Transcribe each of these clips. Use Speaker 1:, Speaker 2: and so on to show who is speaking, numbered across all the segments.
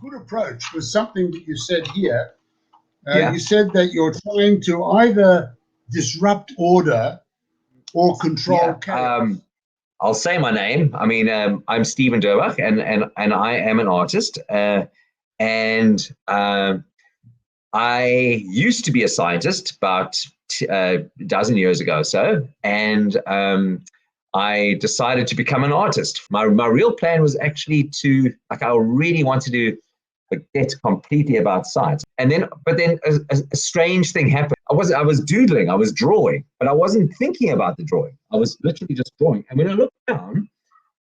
Speaker 1: good approach was something that you said here.
Speaker 2: Yeah.
Speaker 1: You said that you're trying to either disrupt order or control chaos.
Speaker 2: I'll say my name. I mean, I'm Steven Durbach, and I am an artist. I used to be a scientist about a dozen years ago or so, and I decided to become an artist. My real plan was actually I really wanted to forget completely about science. But then a strange thing happened. I was doodling, I was drawing, but I wasn't thinking about the drawing. I was literally just drawing. And when I looked down,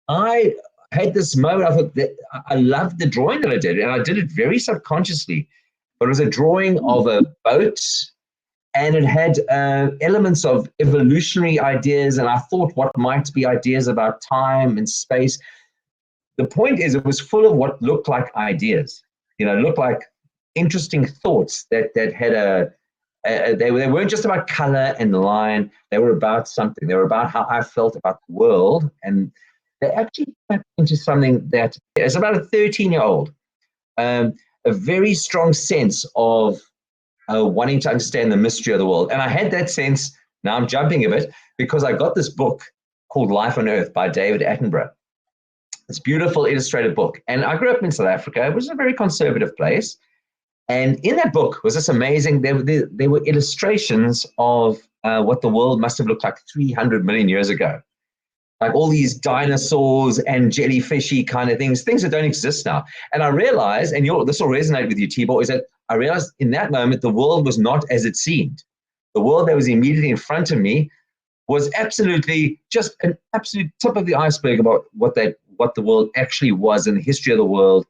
Speaker 2: I had this moment. I thought that I loved the drawing that I did, and I did it very subconsciously. But it was a drawing of a boat, and it had elements of evolutionary ideas, and I thought what might be ideas about time and space. The point is, it was full of what looked like ideas. Looked like interesting thoughts that had they weren't just about color and line. They were about something. They were about how I felt about the world, and they actually tapped into something that, as about a 13-year-old, a very strong sense of wanting to understand the mystery of the world. And I had that sense, now I'm jumping a bit, because I got this book called Life on Earth by David Attenborough. This beautiful illustrated book. And I grew up in South Africa. It was a very conservative place. And in that book was this amazing, there were illustrations of what the world must have looked like 300 million years ago. Like all these dinosaurs and jellyfishy kind of things that don't exist now. And I realized, and this will resonate with you, Tibor, is that I realized in that moment the world was not as it seemed. The world that was immediately in front of me was absolutely just an absolute tip of the iceberg about what the world actually was and the history of the world.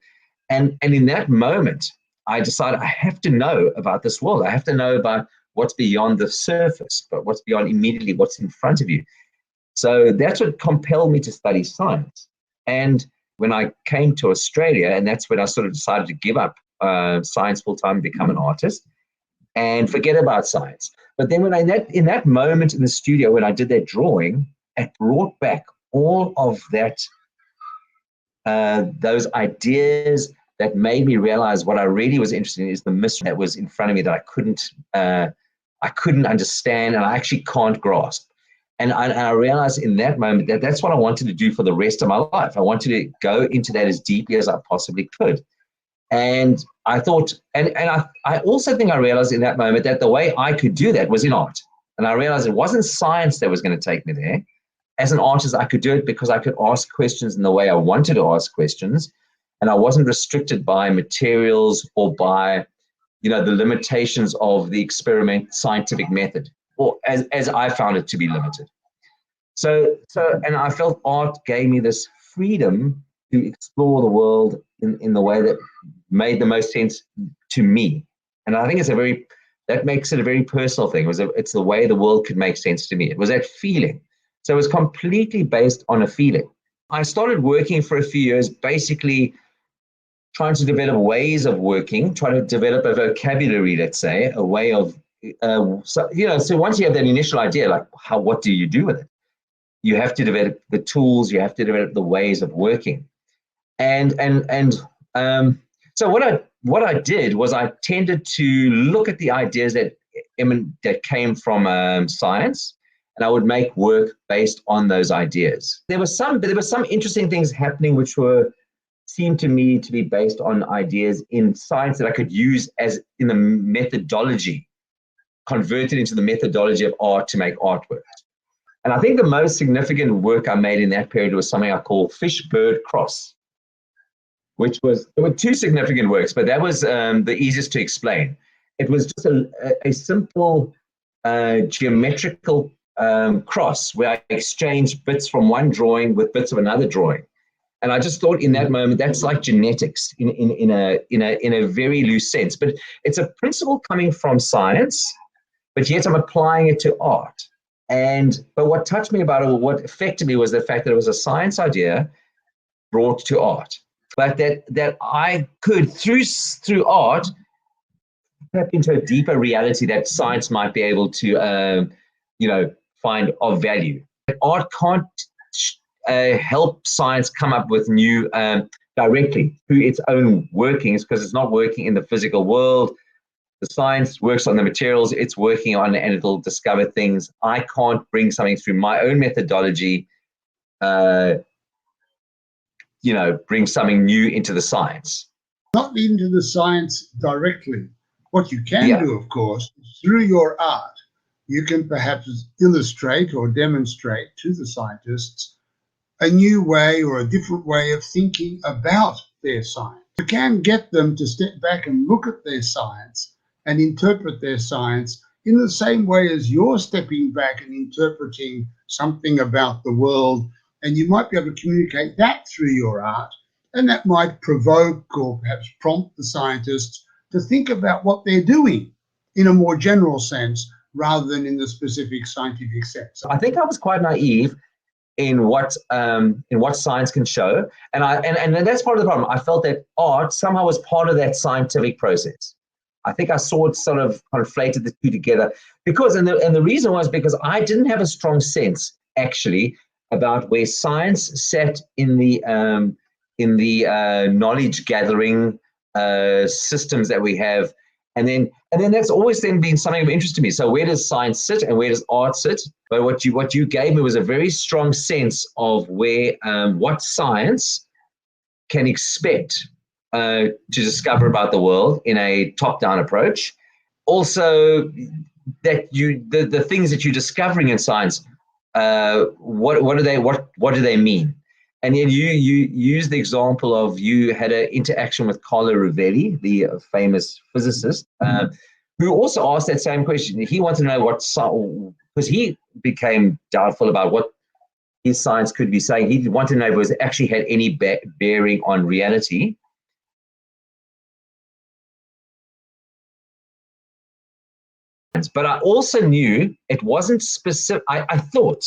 Speaker 2: And in that moment, I decided I have to know about this world. I have to know about what's beyond the surface, but what's beyond immediately what's in front of you. So that's what compelled me to study science. And when I came to Australia, and that's when I sort of decided to give up science full-time and become an artist and forget about science. But then in that moment in the studio, when I did that drawing, it brought back all of that, those ideas that made me realize what I really was interested in is the mystery that was in front of me that I couldn't understand, and I actually can't grasp. And I realized in that moment that that's what I wanted to do for the rest of my life. I wanted to go into that as deeply as I possibly could. And I thought, and I also think I realized in that moment that the way I could do that was in art. And I realized it wasn't science that was going to take me there. As an artist, I could do it because I could ask questions in the way I wanted to ask questions. And I wasn't restricted by materials or by, the limitations of the scientific method, or as I found it to be limited. So, and I felt art gave me this freedom to explore the world in the way that made the most sense to me. And I think that makes it a very personal thing. It's the way the world could make sense to me. It was that feeling. So it was completely based on a feeling. I started working for a few years, basically trying to develop ways of working, trying to develop a vocabulary, let's say, a way of, so once you have that initial idea, like what do you do with it? You have to develop the tools, you have to develop the ways of working. So what I did was I tended to look at the ideas that came from science, and I would make work based on those ideas. There were some interesting things happening which seemed to me to be based on ideas in science that I could use as in the methodology, converted into the methodology of art to make artwork. And I think the most significant work I made in that period was something I call fish-bird cross, there were two significant works, but that was the easiest to explain. It was just a simple geometrical cross where I exchanged bits from one drawing with bits of another drawing. And I just thought in that moment, that's like genetics in a very loose sense. But it's a principle coming from science, but yet I'm applying it to art. But what touched me about it, what affected me, was the fact that it was a science idea brought to art. But that I could, through art, tap into a deeper reality that science might be able to, find of value. Art can't help science come up with new directly through its own workings, because it's not working in the physical world. The science works on the materials it's working on, and it'll discover things. I can't bring something through my own methodology, bring something new into the science.
Speaker 1: Not into the science directly. What you can do, of course, is through your art, you can perhaps illustrate or demonstrate to the scientists a new way or a different way of thinking about their science. You can get them to step back and look at their science and interpret their science in the same way as you're stepping back and interpreting something about the world, and you might be able to communicate that through your art, and that might provoke or perhaps prompt the scientists to think about what they're doing in a more general sense rather than in the specific scientific sense.
Speaker 2: I think I was quite naive in what science can show, and that's part of the problem. I felt that art somehow was part of that scientific process. I think I saw it sort of conflated the two together, because and the reason was because I didn't have a strong sense actually about where science sat in the knowledge gathering systems that we have. And then that's always then been something of interest to me. So where does science sit and where does art sit? But what you gave me was a very strong sense of where what science can expect to discover about the world in a top-down approach. Also, that the things that you're discovering in science, what do they mean? And then you use the example of you had an interaction with Carlo Rovelli, the famous physicist, who also asked that same question. He wanted to know because he became doubtful about what his science could be saying. He wanted to know if it actually had any bearing on reality. But I also knew it wasn't specific. I thought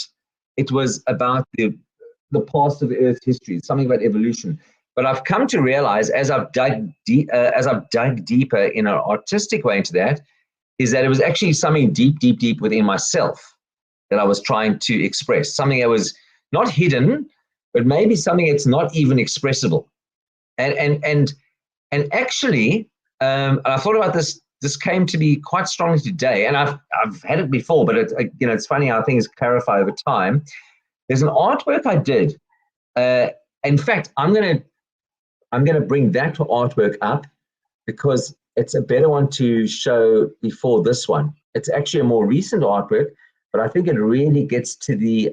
Speaker 2: it was about the past of the Earth's history, something about evolution. But I've come to realize, as I've dug deeper in an artistic way into that, is that it was actually something deep within myself that I was trying to express. Something that was not hidden, but maybe something that's not even expressible. And actually, I thought about this. This came to me quite strongly today, and I've had it before, but it's funny how things clarify over time. There's an artwork I did. In fact, I'm gonna bring that artwork up because it's a better one to show before this one. It's actually a more recent artwork, but I think it really gets to the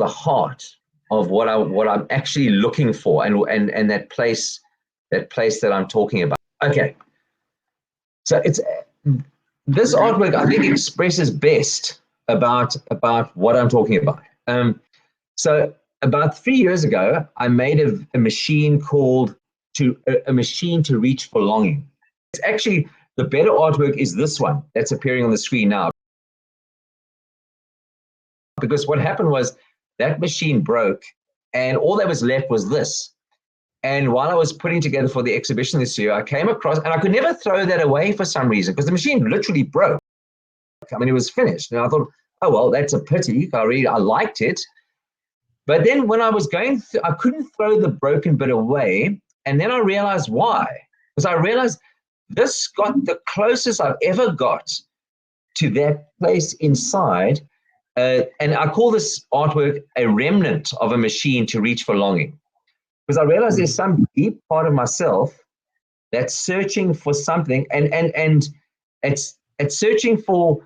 Speaker 2: heart of what I'm actually looking for, and that place that I'm talking about. Okay. So this artwork, I think, expresses best about what I'm talking about. So about 3 years ago, I made a machine called a machine to reach for longing. It's actually, the better artwork is this one that's appearing on the screen now. Because what happened was that machine broke, and all that was left was this. And while I was putting together for the exhibition this year, I came across, and I could never throw that away for some reason, because the machine literally broke. I mean, it was finished. And I thought, oh, well, that's a pity. I liked it. But then when I was going through, I couldn't throw the broken bit away. And then I realized why. Because I realized this got the closest I've ever got to that place inside. And I call this artwork a remnant of a machine to reach for longing. Because I realized there's some deep part of myself that's searching for something, and it's searching for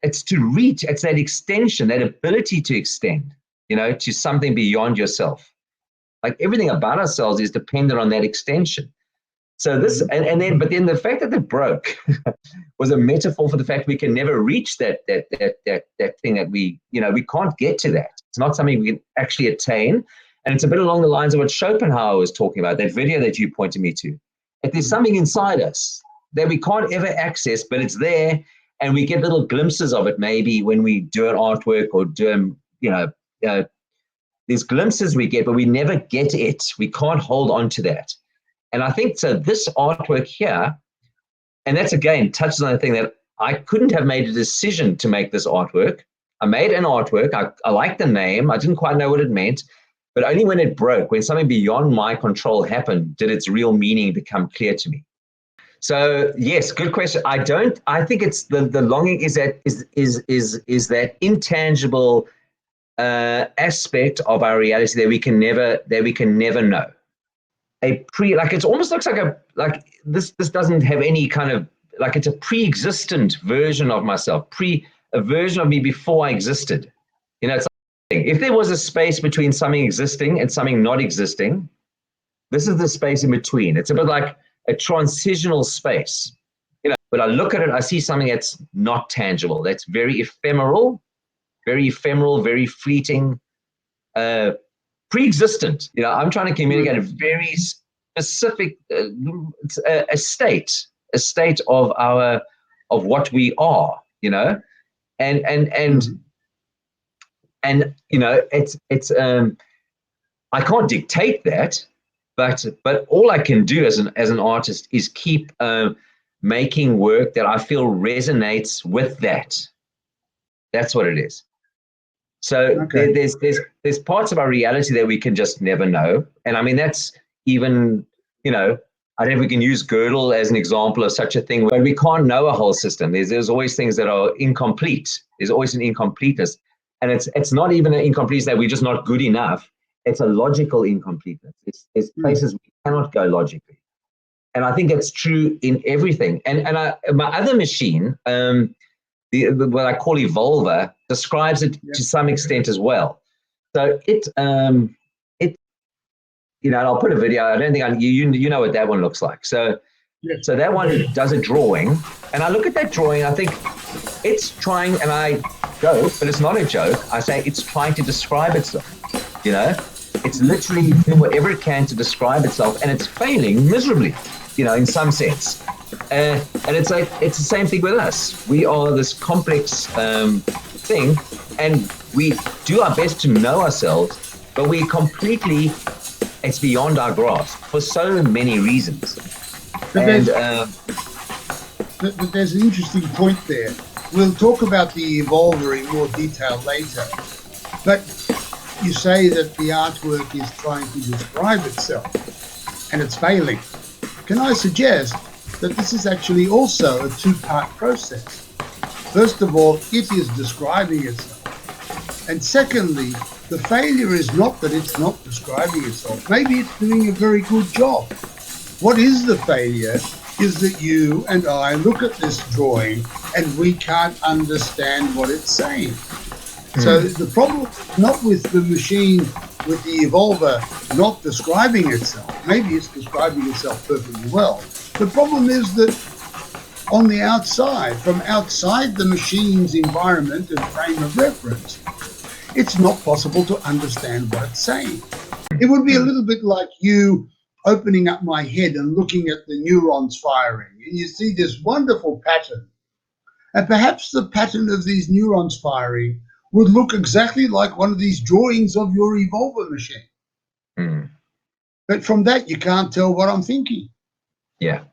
Speaker 2: it's to reach, it's that extension, that ability to extend, to something beyond yourself. Like everything about ourselves is dependent on that extension. So this, but then the fact that it broke was a metaphor for the fact we can never reach that thing that we can't get to that. It's not something we can actually attain. And it's a bit along the lines of what Schopenhauer was talking about, that video that you pointed me to. If there's something inside us that we can't ever access, but it's there, and we get little glimpses of it maybe when we do an artwork or do, there's glimpses we get, but we never get it. We can't hold on to that. And I think so this artwork here, and that's again touches on the thing that I couldn't have made a decision to make this artwork. I made an artwork. I liked the name. I didn't quite know what it meant. But only when it broke, when something beyond my control happened, did its real meaning become clear to me. So yes, good question. I think it's the longing is that intangible aspect of our reality that we can never know. Like it almost looks like this doesn't have any kind of, like it's a pre-existent version of myself, a version of me before I existed. It's like, if there was a space between something existing and something not existing, this is the space in between. It's a bit like a transitional space. When I look at it, I see something that's not tangible, that's very ephemeral, very fleeting, pre-existent. I'm trying to communicate a very specific a state of what we are, and it's I can't dictate that, but all I can do as an artist is keep making work that I feel resonates with that. That's what it is. So there's parts of our reality that we can just never know. And I mean, that's even, I don't know if we can use Gödel as an example of such a thing, but we can't know a whole system. There's always things that are incomplete. There's always an incompleteness. And it's not even an incompleteness that we're just not good enough. It's a logical incompleteness. It's places we cannot go logically. And I think that's true in everything. And my other machine, what I call Evolver, describes it to some extent as well. So and I'll put a video. I don't think you know what that one looks like. So that one does a drawing, and I look at that drawing. I think it's trying, and I joke, but it's not a joke. I say it's trying to describe itself. It's literally doing whatever it can to describe itself, and it's failing miserably. In some sense. And it's the same thing with us. We are this complex thing, and we do our best to know ourselves, but it's beyond our grasp for so many reasons.
Speaker 1: But there's an interesting point there. We'll talk about the Evolver in more detail later, but you say that the artwork is trying to describe itself, and it's failing. Can I suggest that this is actually also a two-part process? First of all, it is describing itself. And secondly, the failure is not that it's not describing itself. Maybe it's doing a very good job. What is the failure is that you and I look at this drawing and we can't understand what it's saying. So the problem is not with the machine, with the Evolver not describing itself. Maybe it's describing itself perfectly well. The problem is that on the outside, from outside the machine's environment and frame of reference, it's not possible to understand what it's saying. It would be a little bit like you opening up my head and looking at the neurons firing, and you see this wonderful pattern. And perhaps the pattern of these neurons firing would look exactly like one of these drawings of your Evolver machine. But from that, you can't tell what I'm thinking.
Speaker 2: Yeah.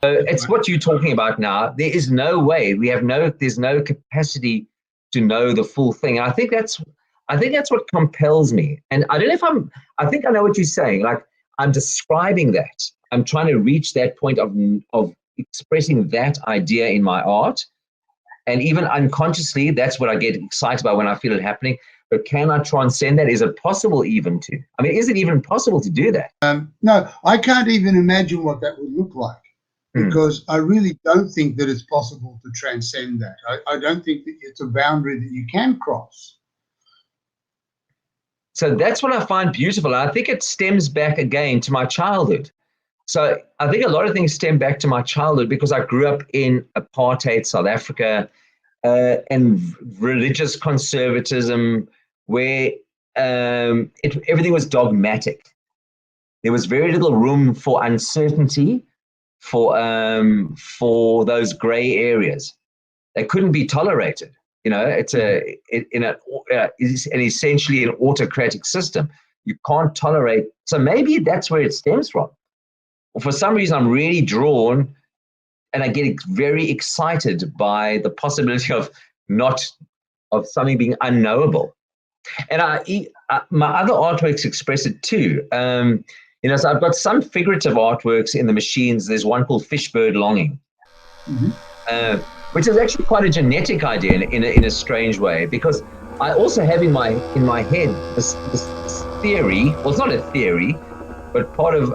Speaker 2: It's what you're talking about now. There is no way. There's no capacity to know the full thing. And I think that's what compels me. And I don't know if I think I know what you're saying. Like, I'm describing that. I'm trying to reach that point of expressing that idea in my art. And even unconsciously, that's what I get excited about when I feel it happening. But can I transcend that? Is it possible even to? I mean, is it even possible to do that?
Speaker 1: No, I can't even imagine what that would look like, because I really don't think that it's possible to transcend that. I don't think that it's a boundary that you can cross.
Speaker 2: So that's what I find beautiful. And I think it stems back again to my childhood. So I think a lot of things stem back to my childhood because I grew up in apartheid South Africa and religious conservatism, where everything was dogmatic. There was very little room for uncertainty, for those gray areas. They couldn't be tolerated. It's essentially an autocratic system. You can't tolerate. So maybe that's where it stems from. For some reason, I'm really drawn, and I get very excited by the possibility of something being unknowable. And my other artworks express it too. So I've got some figurative artworks in the machines. There's one called Fish Bird Longing, which is actually quite a genetic idea in a strange way, because I also have in my head this theory. Well, it's not a theory, but part of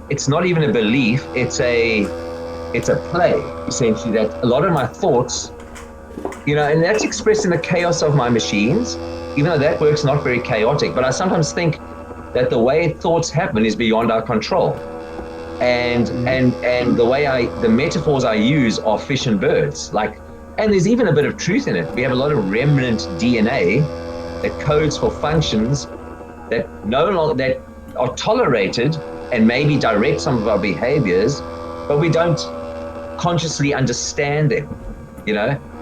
Speaker 2: it's not even a belief. It's a play, essentially, that a lot of my thoughts, and that's expressed in the chaos of my machines, even though that work's not very chaotic. But I sometimes think that the way thoughts happen is beyond our control. And the metaphors I use are fish and birds. And there's even a bit of truth in it. We have a lot of remnant DNA that codes for functions that that are tolerated and maybe direct some of our behaviors, but we don't consciously understand them,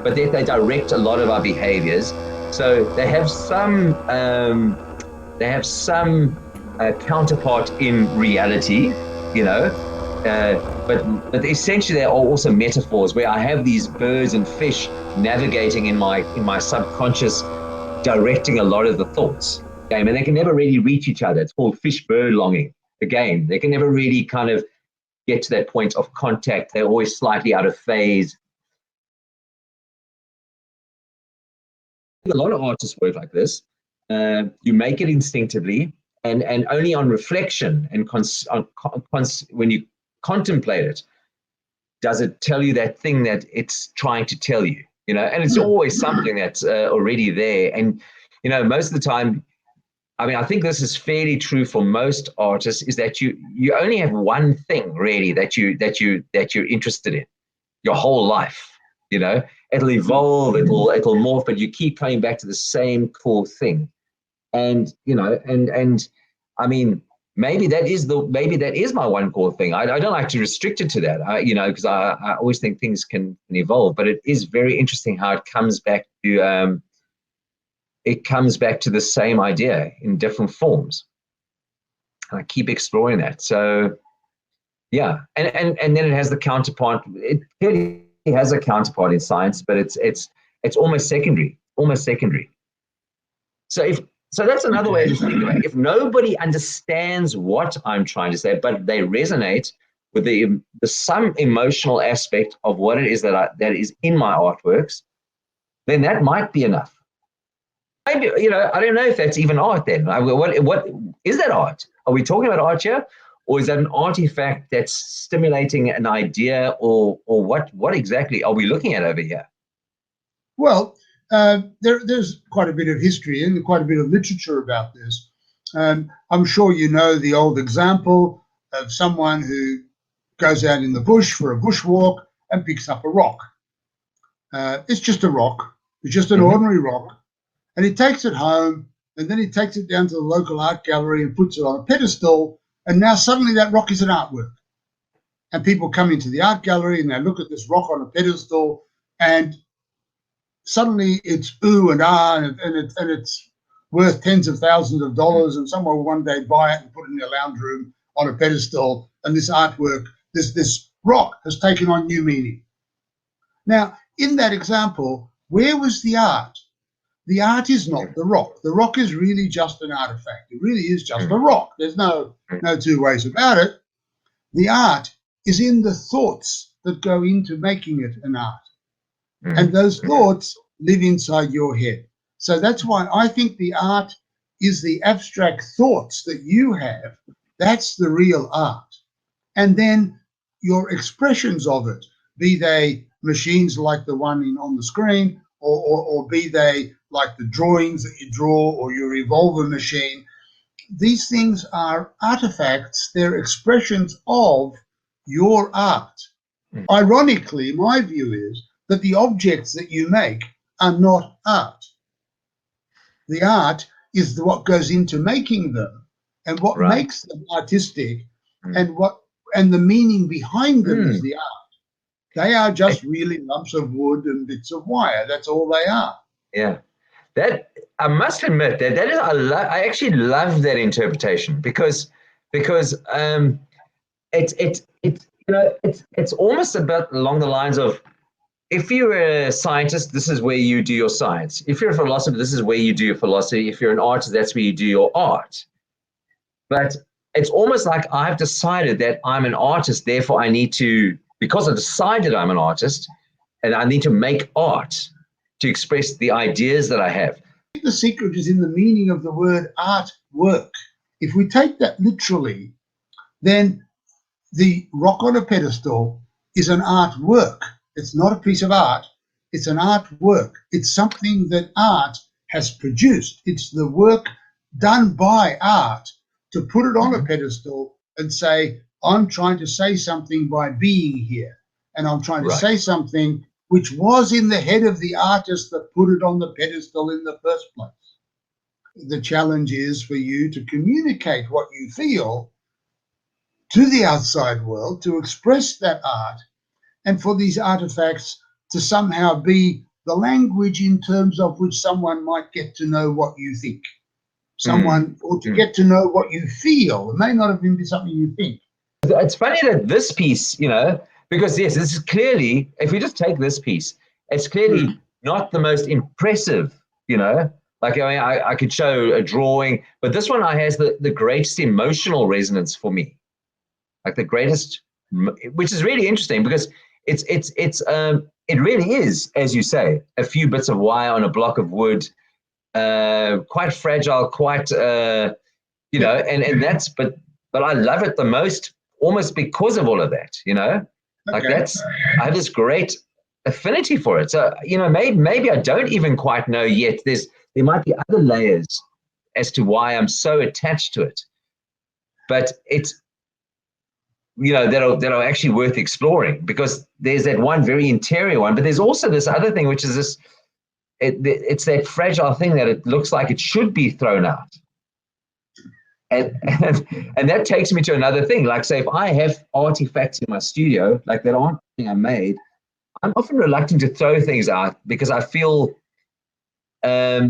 Speaker 2: but they direct a lot of our behaviors. So they have some counterpart in reality, but essentially they are also metaphors where I have these birds and fish navigating in my subconscious, directing a lot of the thoughts. And they can never really reach each other. It's called fish bird longing. Again, they can never really kind of get to that point of contact. They're always slightly out of phase. A lot of artists work like this. You make it instinctively, and only on reflection and when you contemplate it, does it tell you that thing that it's trying to tell you. And it's always something that's already there. And most of the time, I think this is fairly true for most artists, is that you only have one thing really that you're interested in your whole life. It'll evolve, it'll morph, but you keep coming back to the same core thing. And maybe that is my one core thing. I don't like to restrict it to that, because I always think things can evolve. But it is very interesting how it comes back to the same idea in different forms. And I keep exploring that. So yeah, and then it has the counterpart. It clearly has a counterpart in science, but it's almost secondary. So that's another way to think about it. If nobody understands what I'm trying to say, but they resonate with the some emotional aspect of what it is that is in my artworks, then that might be enough. Maybe, I don't know if that's even art then. What is that art? Are we talking about art here? Or is that an artifact that's stimulating an idea, or what exactly are we looking at over here?
Speaker 1: Well, there's quite a bit of history and quite a bit of literature about this. I'm sure you know the old example of someone who goes out in the bush for a bushwalk and picks up a rock. It's just a rock. It's just an ordinary rock. And he takes it home, and then he takes it down to the local art gallery and puts it on a pedestal, and now suddenly that rock is an artwork. And people come into the art gallery and they look at this rock on a pedestal, and suddenly it's ooh and ah, and it's worth tens of thousands of dollars, and someone will one day buy it and put it in their lounge room on a pedestal, and this artwork, this rock has taken on new meaning. Now, in that example, where was the art? The art is not the rock. The rock is really just an artifact. It really is just a rock. There's no two ways about it. The art is in the thoughts that go into making it an art. And those thoughts live inside your head. So that's why I think the art is the abstract thoughts that you have. That's the real art. And then your expressions of it, be they machines like the one on the screen, or be they like the drawings that you draw or your revolver machine, these things are artifacts. They're expressions of your art. Ironically, my view is that the objects that you make are not art. The art is what goes into making them, and what makes them artistic, and the meaning behind them is the art. They are just really lumps of wood and bits of wire. That's all they are.
Speaker 2: Yeah, that I must admit that is I actually love that interpretation because it's almost about along the lines of if you're a scientist, this is where you do your science. If you're a philosopher, this is where you do your philosophy. If you're an artist, that's where you do your art. But it's almost like I've decided that I'm an artist, therefore I need to, because I've decided I'm an artist, and I need to make art to express the ideas that I have.
Speaker 1: The secret is in the meaning of the word artwork. If we take that literally, then the rock on a pedestal is an artwork. It's not a piece of art. It's an artwork. It's something that art has produced. It's the work done by art to put it on a pedestal and say, I'm trying to say something by being here. And I'm trying to say something which was in the head of the artist that put it on the pedestal in the first place. The challenge is for you to communicate what you feel to the outside world, to express that art, and for these artifacts to somehow be the language in terms of which someone might get to know what you think. Or to get to know what you feel. It may not have been something you think.
Speaker 2: It's funny that this piece, because yes, this is clearly, if we just take this piece, it's clearly not the most impressive, like I could show a drawing, but this one has the greatest emotional resonance for me, like the greatest, which is really interesting because it really is, as you say, a few bits of wire on a block of wood, quite fragile, quite, and that's, but I love it the most, almost because of all of that, like I have this great affinity for it. So, maybe I don't even quite know yet. There might be other layers as to why I'm so attached to it, but it's, that are actually worth exploring, because there's that one very interior one, but there's also this other thing, which is this, it's that fragile thing that it looks like it should be thrown out. And that takes me to another thing. Like, say, if I have artifacts in my studio, like that art thing I made, I'm often reluctant to throw things out because I feel, I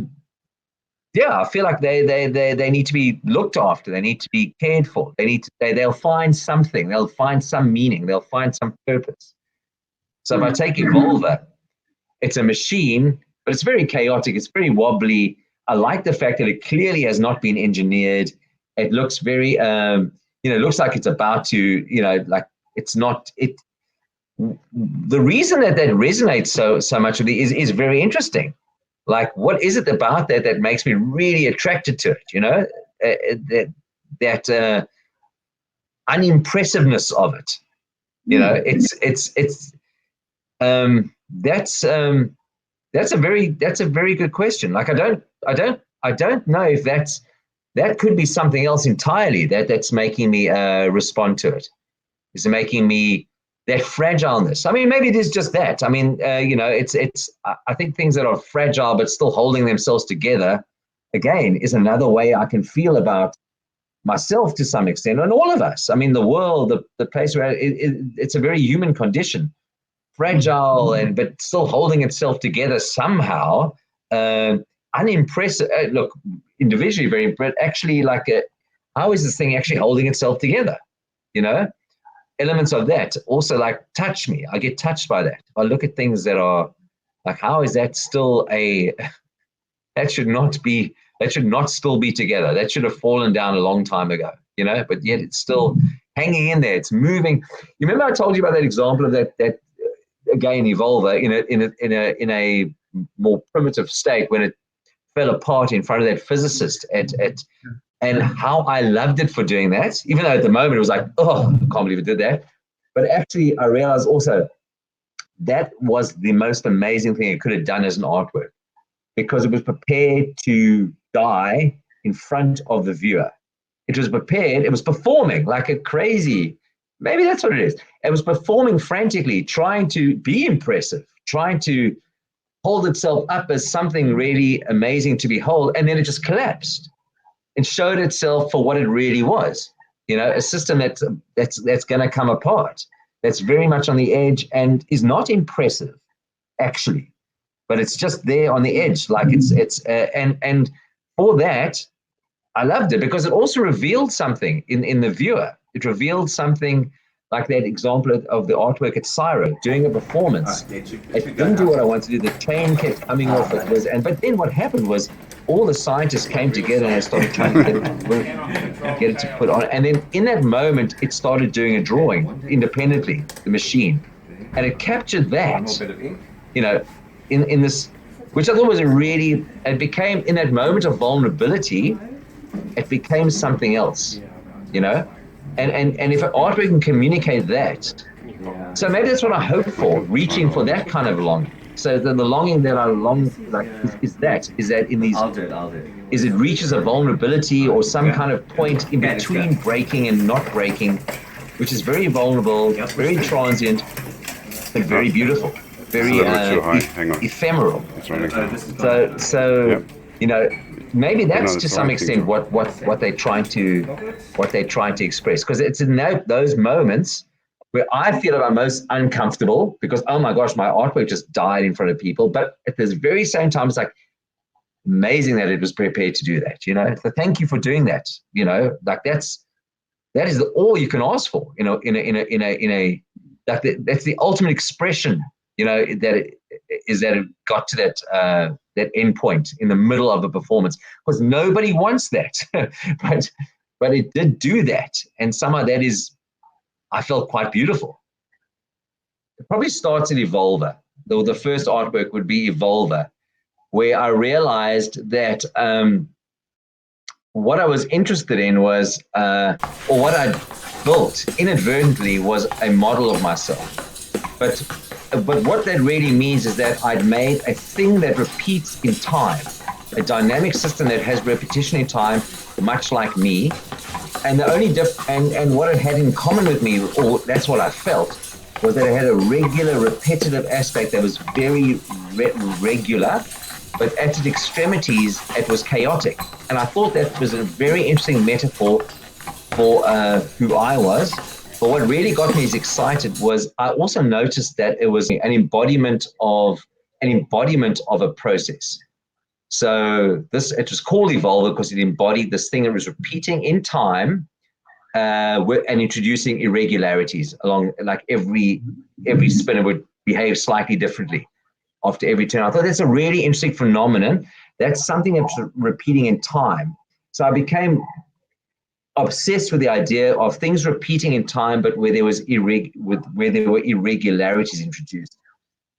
Speaker 2: feel like they need to be looked after. They need to be cared for. They'll find something. They'll find some meaning. They'll find some purpose. So if I take Evolver, it's a machine, but it's very chaotic. It's very wobbly. I like the fact that it clearly has not been engineered. It looks very, looks like it's about to, like it's not, the reason that resonates so much with me is very interesting. Like, what is it about that makes me really attracted to it, that unimpressiveness of it, that's a very good question. Like, I don't know if that could be something else entirely that's making me respond to it. Is making me that fragileness. I mean, maybe it is just that. I mean, it's. I think things that are fragile but still holding themselves together, again, is another way I can feel about myself to some extent, and all of us. I mean, the world, the place where it's a very human condition, fragile but still holding itself together somehow. Unimpressive. Look, individually very impressed. Actually, how is this thing actually holding itself together? Elements of that also, like, touch me. I get touched by that. I look at things that are like, how is that still that should not still be together. That should have fallen down a long time ago, but yet it's still hanging in there. It's moving. You remember I told you about that example of that again, Evolver in a more primitive state when it fell apart in front of that physicist and how I loved it for doing that, even though at the moment it was like, oh, I can't believe it did that. But actually, I realized also that was the most amazing thing it could have done as an artwork, because it was prepared to die in front of the viewer. It was prepared, it was performing like a crazy, maybe that's what it is. It was performing frantically, trying to be impressive, trying to hold itself up as something really amazing to behold, and then it just collapsed. It showed itself for what it really was, a system that's going to come apart, that's very much on the edge and is not impressive, actually, but it's just there on the edge, like and for that, I loved it because it also revealed something in the viewer. It revealed something like that example of the artwork at Cyro, doing a performance. It didn't do what I wanted to do. The chain kept coming off. It was, but then what happened was all the scientists came together and they started trying to get it to put on. And then in that moment, it started doing a drawing independently, the machine, and it captured that, you know, in this, which I thought was it became, in that moment of vulnerability, it became something else, you know. And if an artwork can communicate that, so maybe that's what I hope for, reaching for that kind of longing. So the longing that I long, like, is that in these, is it reaches a vulnerability or some kind of point in between breaking and not breaking, which is very vulnerable, very transient, but very beautiful, very ephemeral. So you know, maybe that's to some extent what they're trying to express, because it's in those moments where I feel I'm most uncomfortable because, oh my gosh, my artwork just died in front of people. But at this very same time, it's like amazing that it was prepared to do that. You know, so thank you for doing that. You know, like that is all you can ask for. You know, that's the ultimate expression. You know, that it got to that end point in the middle of a performance, because nobody wants that, but it did do that, and somehow that is, I felt, quite beautiful. It probably starts at Evolver. The first artwork would be Evolver, where I realized that what I was interested in was, or what I built inadvertently, was a model of myself. But what that really means is that I'd made a thing that repeats in time, a dynamic system that has repetition in time, much like me. And the only and what it had in common with me, or that's what I felt, was that it had a regular, repetitive aspect that was very regular, but at its extremities, it was chaotic. And I thought that was a very interesting metaphor for who I was. But what really got me excited was I also noticed that it was an embodiment of a process. So it was called Evolver because it embodied this thing that was repeating in time, and introducing irregularities along, like every spinner would behave slightly differently after every turn. I thought that's a really interesting phenomenon. That's something that's repeating in time. So I became obsessed with the idea of things repeating in time, but where there were irregularities introduced.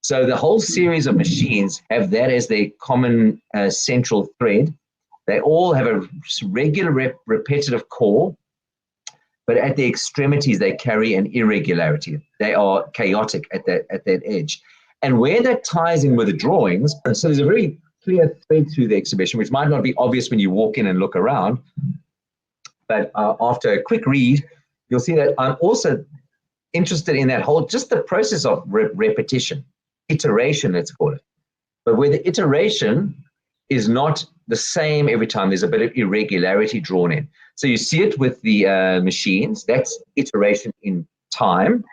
Speaker 2: So the whole series of machines have that as their common central thread. They all have a regular repetitive core, but at the extremities they carry an irregularity. They are chaotic at that edge. And where that ties in with the drawings, so there's a very clear thread through the exhibition, which might not be obvious when you walk in and look around. But after a quick read, you'll see that I'm also interested in that whole, just the process of repetition, iteration, let's call it. But where the iteration is not the same every time, there's a bit of irregularity drawn in. So you see it with the machines, that's iteration in time.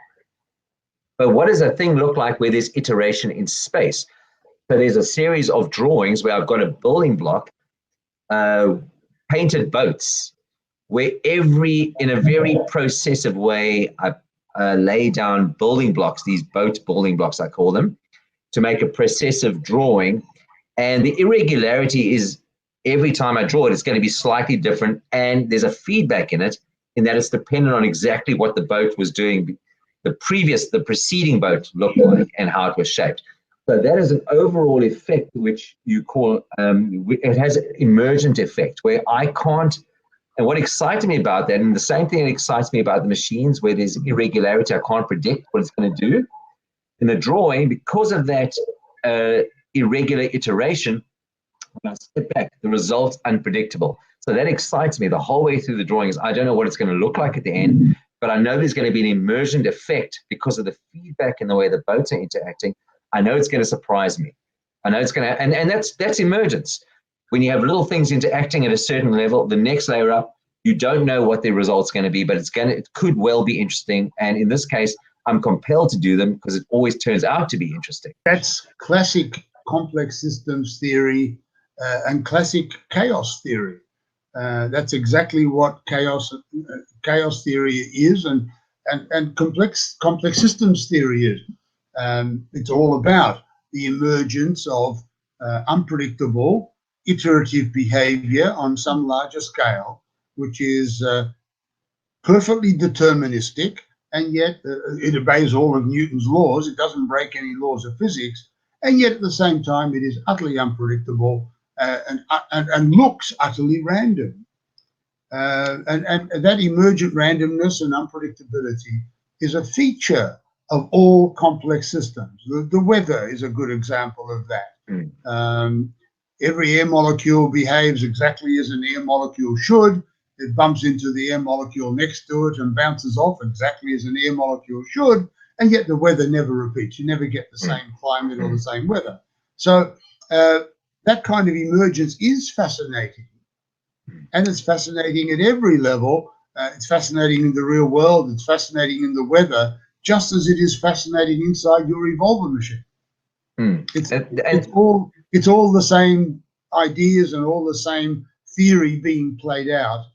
Speaker 2: But what does a thing look like where there's iteration in space? So there's a series of drawings where I've got a building block, painted boats, where in a very processive way, I lay down building blocks, these boat building blocks, I call them, to make a processive drawing. And the irregularity is, every time I draw it, it's going to be slightly different. And there's a feedback in it, in that it's dependent on exactly what the boat was doing, the preceding boat looked like, and how it was shaped. So that is an overall effect, which you call, it has an emergent effect, where I can't. And what excites me about that, and the same thing that excites me about the machines, where there's irregularity, I can't predict what it's going to do. In the drawing, because of that irregular iteration, when I step back, the result's unpredictable. So that excites me the whole way through the drawings. I don't know what it's going to look like at the end, but I know there's going to be an emergent effect because of the feedback and the way the boats are interacting. I know it's going to surprise me. I know it's going to, and that's emergence. When you have little things interacting at a certain level, the next layer up, you don't know what the result's going to be, but it could well be interesting. And in this case, I'm compelled to do them because it always turns out to be interesting.
Speaker 1: That's classic complex systems theory and classic chaos theory. That's exactly what chaos theory is, and and complex systems theory is. It's all about the emergence of unpredictable, iterative behavior on some larger scale, which is perfectly deterministic, and yet it obeys all of Newton's laws. It doesn't break any laws of physics, and yet at the same time, it is utterly unpredictable and looks utterly random. And that emergent randomness and unpredictability is a feature of all complex systems. The weather is a good example of that. Every air molecule behaves exactly as an air molecule should. It bumps into the air molecule next to it and bounces off exactly as an air molecule should, and yet the weather never repeats. You never get the same climate or the same weather. So that kind of emergence is fascinating, and it's fascinating at every level. It's fascinating in the real world. It's fascinating in the weather, just as it is fascinating inside your revolver machine. It's all the same ideas and all the same theory being played out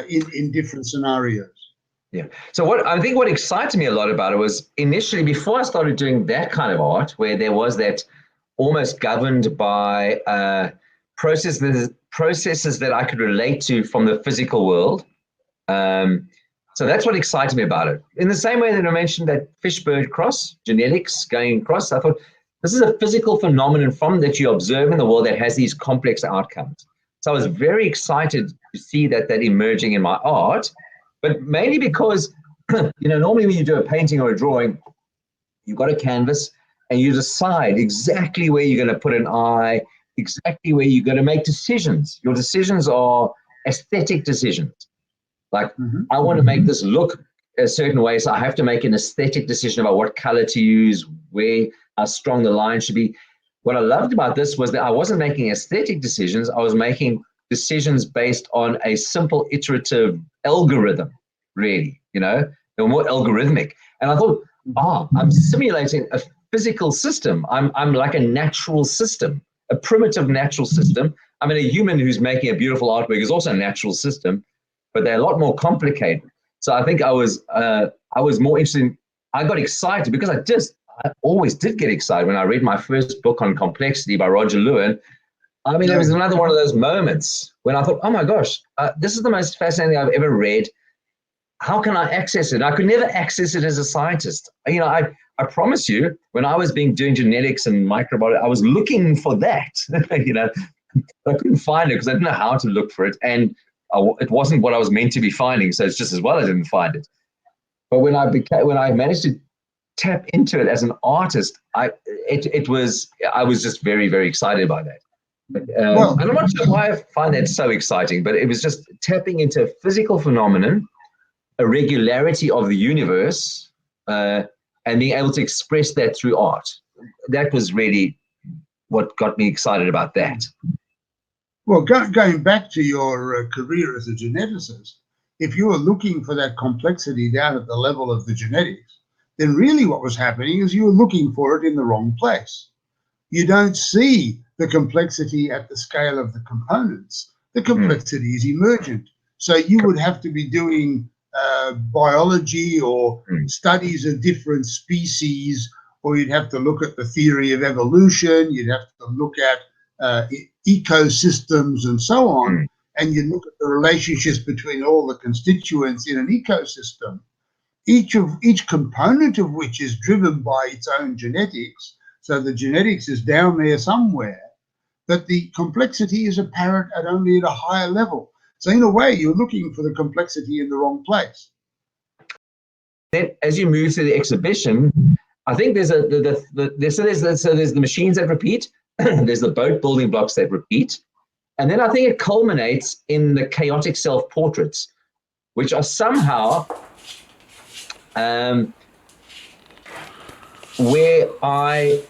Speaker 1: in different scenarios.
Speaker 2: Yeah. So what excited me a lot about it was initially, before I started doing that kind of art, where there was that almost governed by processes that I could relate to from the physical world. So that's what excited me about it. In the same way that I mentioned that fish-bird cross, genetics going across, I thought this is a physical phenomenon that you observe in the world that has these complex outcomes. So I was very excited to see that emerging in my art, but mainly because, normally when you do a painting or a drawing, you've got a canvas and you decide exactly where you're going to put an eye, exactly where you're going to make decisions. Your decisions are aesthetic decisions. Like, I want to make this look a certain way, so I have to make an aesthetic decision about what color to use, how strong the line should be. What I loved about this was that I wasn't making aesthetic decisions. I was making decisions based on a simple iterative algorithm, really. They were more algorithmic. And I thought, I'm simulating a physical system. I'm like a natural system, a primitive natural system. I mean, a human who's making a beautiful artwork is also a natural system, but they're a lot more complicated. So I think I was more interested. I got excited because I always did get excited when I read my first book on complexity by Roger Lewin. I mean, it was another one of those moments when I thought, oh my gosh, this is the most fascinating thing I've ever read. How can I access it? I could never access it as a scientist. I promise you, when I was doing genetics and microbiology, I was looking for that. I couldn't find it because I didn't know how to look for it, and it wasn't what I was meant to be finding. So it's just as well I didn't find it. But when I managed to tap into it as an artist, I was just very, very excited by that. And I'm not sure why I find that so exciting, but it was just tapping into a physical phenomenon, a regularity of the universe, and being able to express that through art. That was really what got me excited about that.
Speaker 1: Well, going back to your career as a geneticist, if you were looking for that complexity down at the level of the genetics, then really what was happening is you were looking for it in the wrong place. You don't see the complexity at the scale of the components. The complexity is emergent. So you would have to be doing biology or studies of different species, or you'd have to look at the theory of evolution, you'd have to look at ecosystems and so on, and you look at the relationships between all the constituents in an ecosystem, each component of which is driven by its own genetics. So the genetics is down there somewhere, but the complexity is apparent only at a higher level. So in a way, you're looking for the complexity in the wrong place.
Speaker 2: Then, as you move through the exhibition, I think there's the machines that repeat, there's the boat building blocks that repeat, and then I think it culminates in the chaotic self-portraits, which are somehow where I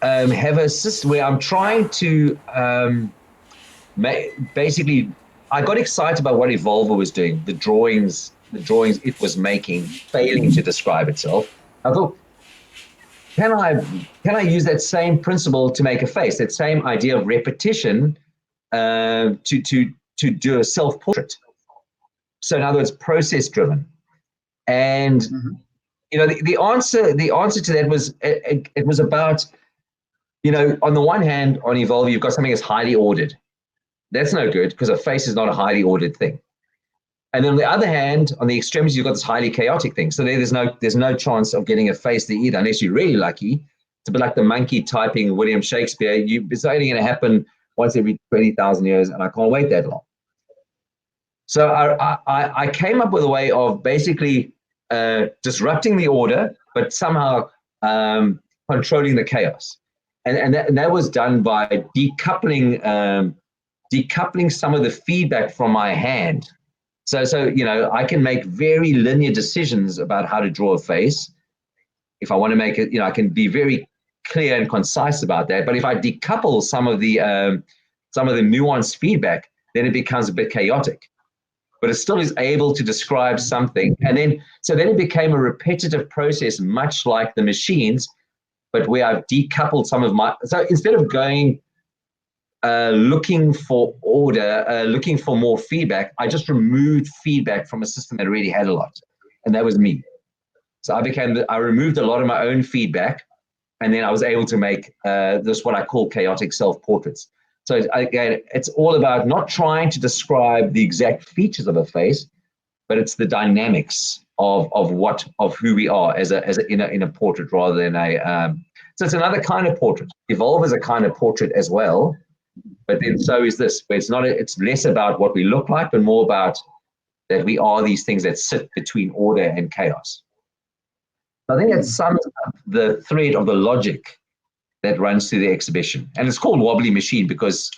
Speaker 2: have a system where I'm trying to basically, I got excited about what Evolver was doing, the drawings it was making, failing to describe itself. I thought, can I use that same principle to make a face, that same idea of repetition to do a self-portrait? So in other words, process-driven. And the answer to that was it was about, on the one hand, on Evolve, you've got something that's highly ordered. That's no good because a face is not a highly ordered thing. And then on the other hand, on the extremities, you've got this highly chaotic thing. So there's no chance of getting a face there either, unless you're really lucky. It's a bit like the monkey typing William Shakespeare. It's only going to happen once every 20,000 years, and I can't wait that long. So I came up with a way of basically disrupting the order, but somehow controlling the chaos. And that was done by decoupling some of the feedback from my hand. So I can make very linear decisions about how to draw a face. If I want to make it, I can be very clear and concise about that. But if I decouple some of the nuanced feedback, then it becomes a bit chaotic. But it still is able to describe something. And then it became a repetitive process, much like the machines, but where I've decoupled some of my. So instead of going looking for order, looking for more feedback, I just removed feedback from a system that already had a lot, and that was me. So I removed a lot of my own feedback, and then I was able to make this what I call chaotic self-portraits. So again, it's all about not trying to describe the exact features of a face, but it's the dynamics of who we are in a portrait rather than a. So it's another kind of portrait. Evolve is a kind of portrait as well. But then so is this, but it's less about what we look like, but more about that we are these things that sit between order and chaos. I think that sums up the thread of the logic that runs through the exhibition. And it's called Wobbly Machine because,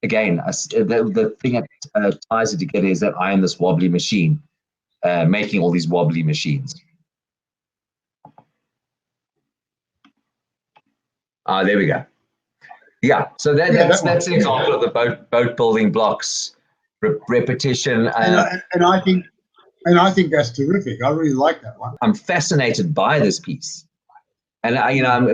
Speaker 2: again, the thing that ties it together is that I am this wobbly machine, making all these wobbly machines. There we go. Yeah, so that's an example of the boat building blocks, repetition.
Speaker 1: And I think that's terrific. I really like that one.
Speaker 2: I'm fascinated by this piece, and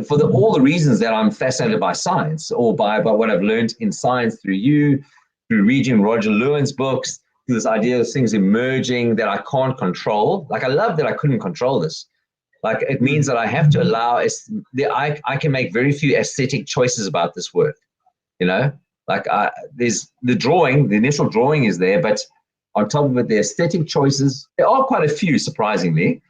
Speaker 2: for all the reasons that I'm fascinated by science, or by what I've learned in science through you, through reading Roger Lewin's books, through this idea of things emerging that I can't control. Like I love that I couldn't control this. Like it means that I have to allow I can make very few aesthetic choices about this work, like there's the initial drawing is there, but on top of it, the aesthetic choices, there are quite a few, surprisingly,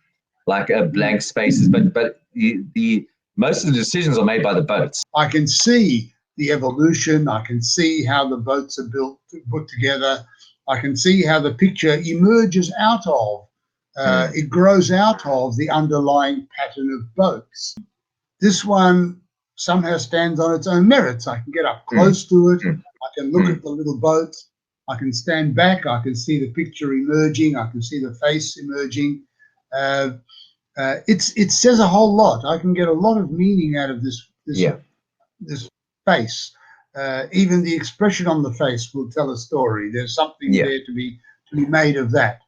Speaker 2: like blank spaces, but the most of the decisions are made by the boats.
Speaker 1: I can see the evolution. I can see how the boats are put together. I can see how the picture emerges out of. It grows out of the underlying pattern of boats. This one somehow stands on its own merits. I can get up close to it. I can look at the little boats. I can stand back. I can see the picture emerging. I can see the face emerging. It says a whole lot. I can get a lot of meaning out of this face. Even the expression on the face will tell a story. There's something there to be made of that.